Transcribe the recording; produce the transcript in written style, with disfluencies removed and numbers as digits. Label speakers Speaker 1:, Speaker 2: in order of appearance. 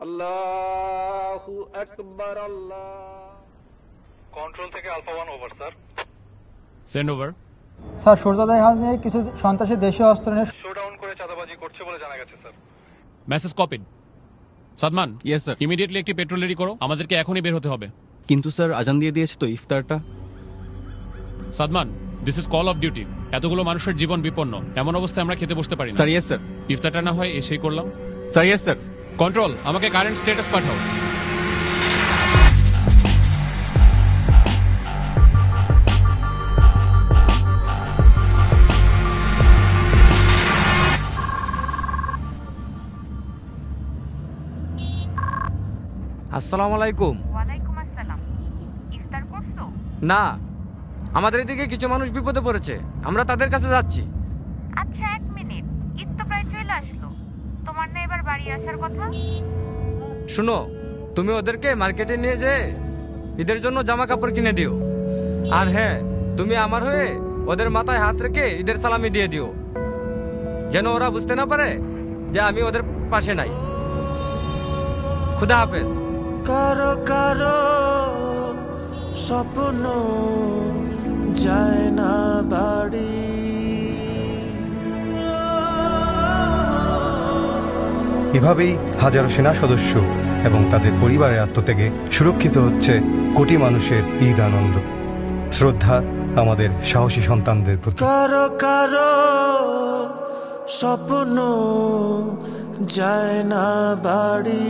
Speaker 1: আল্লাহু আকবার। আল্লাহ।
Speaker 2: কন্ট্রোল থেকে alpha 1 over sir.
Speaker 3: Send over.
Speaker 4: Sir সূর্যোদয় হাউসে কিছু সন্ত্রাসী দেশীয় অস্ত্র নিয়ে
Speaker 2: শোডাউন করে চাঁদাবাজি করছে বলে জানা গেছে sir.
Speaker 3: Message copied. Sadman,
Speaker 5: yes sir.
Speaker 3: Immediately একটি পেট্রোল রেডি করো, আমাদেরকে এখনই বের হতে হবে।
Speaker 5: কিন্তু স্যার আজান দিয়ে দিয়েছে তো ইফতারটা।
Speaker 3: Sadman, this is call of duty. এতগুলো মানুষের জীবন বিপন্ন, এমন অবস্থায় আমরা খেতে বসতে পারি না।
Speaker 5: Sir yes sir.
Speaker 3: ইফতারটা না হয় এসেই করলাম।
Speaker 5: Sir yes sir.
Speaker 3: কন্ট্রোল, আমাকে কারেন্ট স্ট্যাটাস পাঠাও।
Speaker 6: আসসালামু আলাইকুম।
Speaker 7: ওয়ালাইকুম আসসালাম। ইফতার করছো?
Speaker 6: না, আমাদের এদিকে কিছু মানুষ বিপদে পড়েছে, আমরা তাদের কাছে যাচ্ছি।
Speaker 7: আচ্ছা, 1 মিনিট, ঈদ তো প্রায় চলে আসলো, তোমার না এবার বাড়ি আসার কথা?
Speaker 6: শুনো, তুমি ওদেরকে মার্কেটে নিয়ে যেয়ে ঈদের জন্য জামা কাপড় কিনে দিও। আর হ্যাঁ, তুমি আমার হয়ে ওদের মাথায় হাত রেখে ঈদের সালামি দিয়ে দিও, যেন ওরা বুঝতে না পারে যে আমি ওদের পাশে নাই। খুদা হাফেজ।
Speaker 8: কারো কারো স্বপ্ন যায় না বাড়ি,
Speaker 9: এভাবেই হাজারো সেনা সদস্য এবং তাদের পরিবারের আত্মত্যাগে সুরক্ষিত হচ্ছে কোটি মানুষের ঈদ আনন্দ। শ্রদ্ধা আমাদের সাহসী সন্তানদের প্রতি।
Speaker 8: কারো কারো স্বপ্ন যায় না বাড়ি।